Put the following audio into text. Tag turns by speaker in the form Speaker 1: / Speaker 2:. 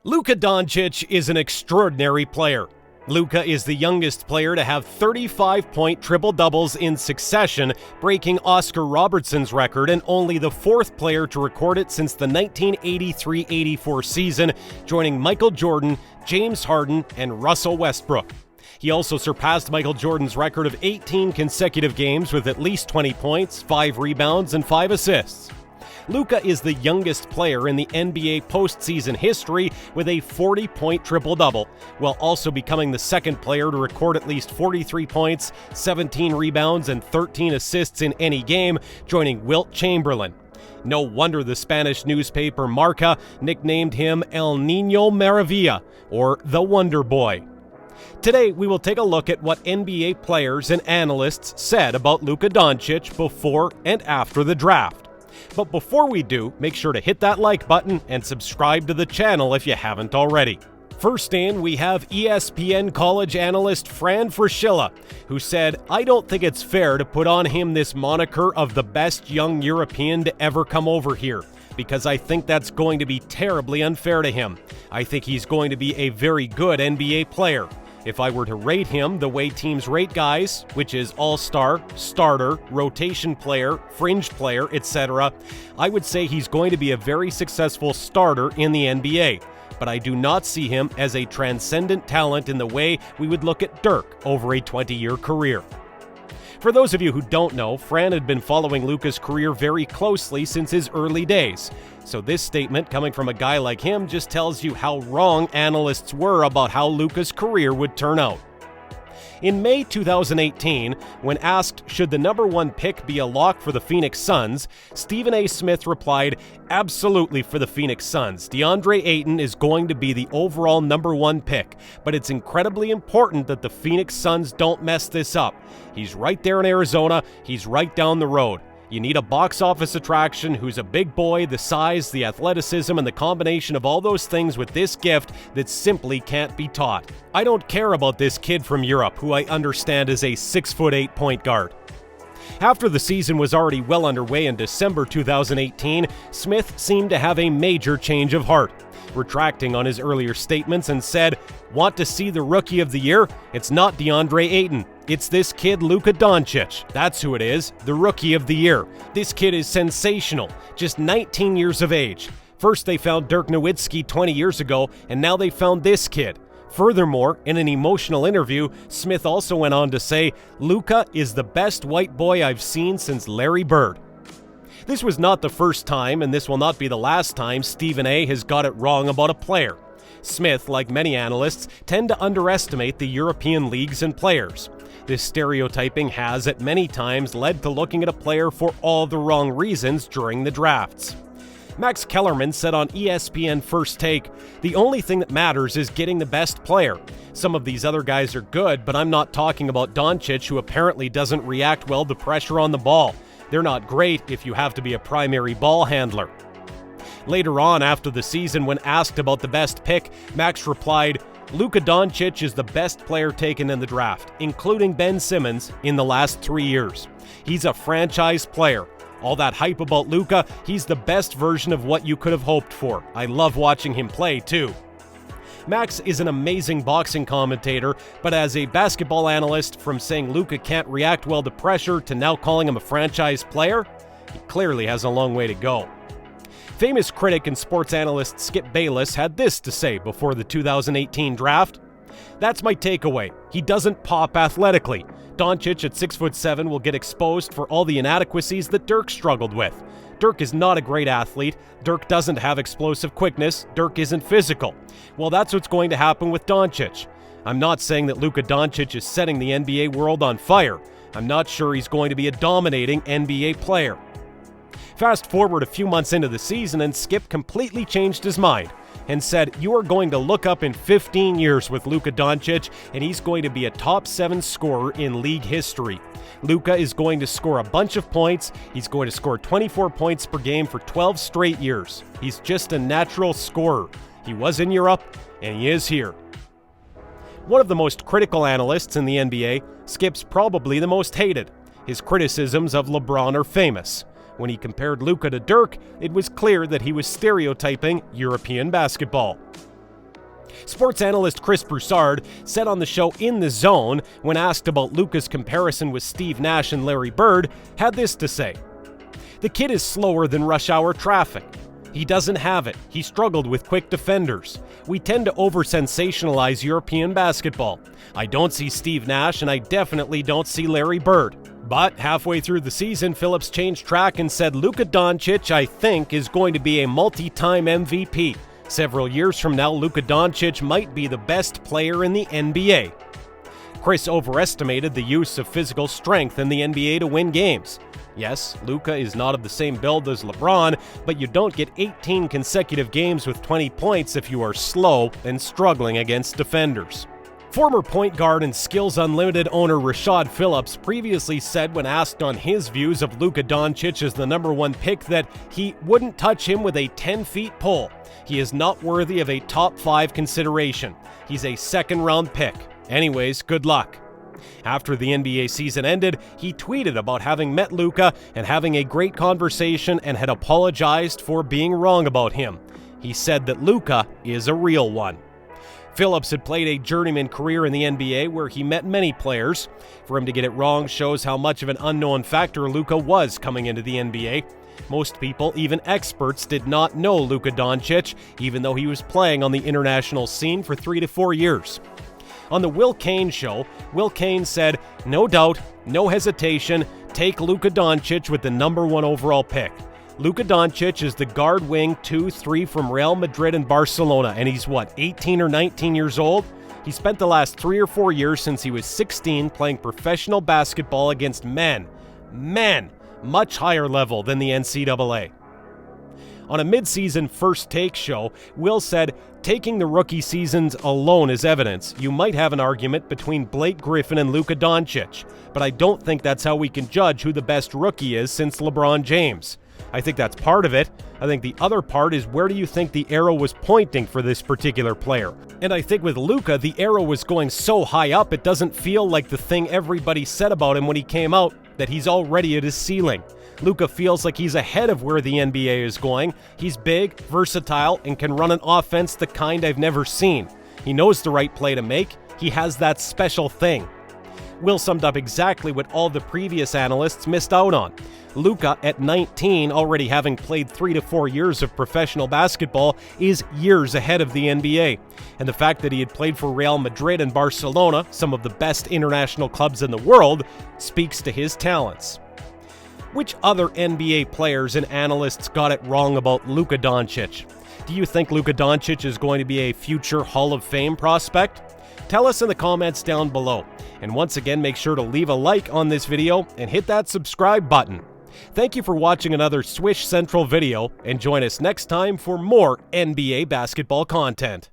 Speaker 1: Luka Doncic is an extraordinary player. Luka is the youngest player to have 35-point triple-doubles in succession, breaking Oscar Robertson's record, and only the fourth player to record it since the 1983-84 season, joining Michael Jordan, James Harden, and Russell Westbrook. He also surpassed Michael Jordan's record of 18 consecutive games with at least 20 points, 5 rebounds, and 5 assists. Luka is the youngest player in the NBA postseason history with a 40-point triple-double, while also becoming the second player to record at least 43 points, 17 rebounds, and 13 assists in any game, joining Wilt Chamberlain. No wonder the Spanish newspaper Marca nicknamed him El Niño Maravilla, or the Wonder Boy. Today, we will take a look at what NBA players and analysts said about Luka Doncic before and after the draft. But before we do, make sure to hit that like button and subscribe to the channel if you haven't already. First in, we have ESPN college analyst Fran Fraschilla, who said, "I don't think it's fair to put on him this moniker of the best young European to ever come over here, because I think that's going to be terribly unfair to him. I think he's going to be a very good NBA player. If I were to rate him the way teams rate guys, which is all-star, starter, rotation player, fringe player, etc., I would say he's going to be a very successful starter in the NBA. But I do not see him as a transcendent talent in the way we would look at Dirk over a 20-year career." For those of you who don't know, Fran had been following Luka's career very closely since his early days. So this statement coming from a guy like him just tells you how wrong analysts were about how Luka's career would turn out. In May 2018, when asked should the number one pick be a lock for the Phoenix Suns, Stephen A. Smith replied, "Absolutely for the Phoenix Suns. DeAndre Ayton is going to be the overall number one pick, but it's incredibly important that the Phoenix Suns don't mess this up. He's right there in Arizona. He's right down the road. You need a box office attraction who's a big boy, the size, the athleticism, and the combination of all those things with this gift that simply can't be taught. I don't care about this kid from Europe, who I understand is a 6'8" point guard." After the season was already well underway in December 2018, Smith seemed to have a major change of heart, retracting on his earlier statements and said, "Want to see the Rookie of the Year? It's not DeAndre Ayton. It's this kid Luka Doncic. That's who it is, the Rookie of the Year. This kid is sensational, just 19 years of age. First they found Dirk Nowitzki 20 years ago, and now they found this kid." Furthermore, in an emotional interview, Smith also went on to say, "Luka is the best white boy I've seen since Larry Bird." This was not the first time, and this will not be the last time Stephen A. has got it wrong about a player. Smith, like many analysts, tend to underestimate the European leagues and players. This stereotyping has, at many times, led to looking at a player for all the wrong reasons during the drafts. Max Kellerman said on ESPN First Take, "The only thing that matters is getting the best player. Some of these other guys are good, but I'm not talking about Doncic, who apparently doesn't react well to pressure on the ball. They're not great if you have to be a primary ball handler." Later on after the season, when asked about the best pick, Max replied, "Luka Doncic is the best player taken in the draft, including Ben Simmons, in the last 3 years. He's a franchise player. All that hype about Luka, he's the best version of what you could have hoped for. I love watching him play, too." Max is an amazing boxing commentator, but as a basketball analyst, from saying Luka can't react well to pressure to now calling him a franchise player, he clearly has a long way to go. Famous critic and sports analyst Skip Bayless had this to say before the 2018 draft. "That's my takeaway. He doesn't pop athletically. Doncic at 6'7" will get exposed for all the inadequacies that Dirk struggled with. Dirk is not a great athlete. Dirk doesn't have explosive quickness. Dirk isn't physical. Well, that's what's going to happen with Doncic. I'm not saying that Luka Doncic is setting the NBA world on fire. I'm not sure he's going to be a dominating NBA player." Fast forward a few months into the season, and Skip completely changed his mind and said, "You are going to look up in 15 years with Luka Doncic, and he's going to be a top 7 scorer in league history. Luka is going to score a bunch of points. He's going to score 24 points per game for 12 straight years. He's just a natural scorer. He was in Europe, and he is here." One of the most critical analysts in the NBA, Skip's probably the most hated. His criticisms of LeBron are famous. When he compared Luka to Dirk, it was clear that he was stereotyping European basketball. Sports analyst Chris Broussard said on the show In the Zone, when asked about Luka's comparison with Steve Nash and Larry Bird, had this to say: "The kid is slower than rush hour traffic. He doesn't have it. He struggled with quick defenders. We tend to over-sensationalize European basketball. I don't see Steve Nash, and I definitely don't see Larry Bird." But halfway through the season, Phillips changed track and said Luka Doncic, I think, is going to be a multi-time MVP. Several years from now, Luka Doncic might be the best player in the NBA. Chris overestimated the use of physical strength in the NBA to win games. Yes, Luka is not of the same build as LeBron, but you don't get 18 consecutive games with 20 points if you are slow and struggling against defenders. Former point guard and Skills Unlimited owner Rashad Phillips previously said when asked on his views of Luka Doncic as the #1 pick that he wouldn't touch him with a 10-foot pole. He is not worthy of a top 5 consideration. He's a second-round pick. Anyways, good luck. After the NBA season ended, he tweeted about having met Luka and having a great conversation and had apologized for being wrong about him. He said that Luka is a real one. Phillips had played a journeyman career in the NBA where he met many players. For him to get it wrong shows how much of an unknown factor Luka was coming into the NBA. Most people, even experts, did not know Luka Doncic, even though he was playing on the international scene for 3 to 4 years. On the Will Cain show, Will Cain said, "No doubt, no hesitation, take Luka Doncic with the #1 overall pick. Luka Doncic is the guard wing 2-3 from Real Madrid and Barcelona, and he's 18 or 19 years old? He spent the last 3 or 4 years since he was 16 playing professional basketball against men, much higher level than the NCAA. On a mid-season First Take show, Will said, "Taking the rookie seasons alone as evidence, you might have an argument between Blake Griffin and Luka Doncic, but I don't think that's how we can judge who the best rookie is since LeBron James. I think that's part of it. I think the other part is where do you think the arrow was pointing for this particular player? And I think with Luka, the arrow was going so high up it doesn't feel like the thing everybody said about him when he came out, that he's already at his ceiling. Luka feels like he's ahead of where the NBA is going. He's big, versatile, and can run an offense the kind I've never seen. He knows the right play to make. He has that special thing." Will summed up exactly what all the previous analysts missed out on. Luka, at 19, already having played 3 to 4 years of professional basketball, is years ahead of the NBA. And the fact that he had played for Real Madrid and Barcelona, some of the best international clubs in the world, speaks to his talents. Which other NBA players and analysts got it wrong about Luka Doncic? Do you think Luka Doncic is going to be a future Hall of Fame prospect? Tell us in the comments down below. And once again, make sure to leave a like on this video and hit that subscribe button. Thank you for watching another Swish Central video, and join us next time for more NBA basketball content.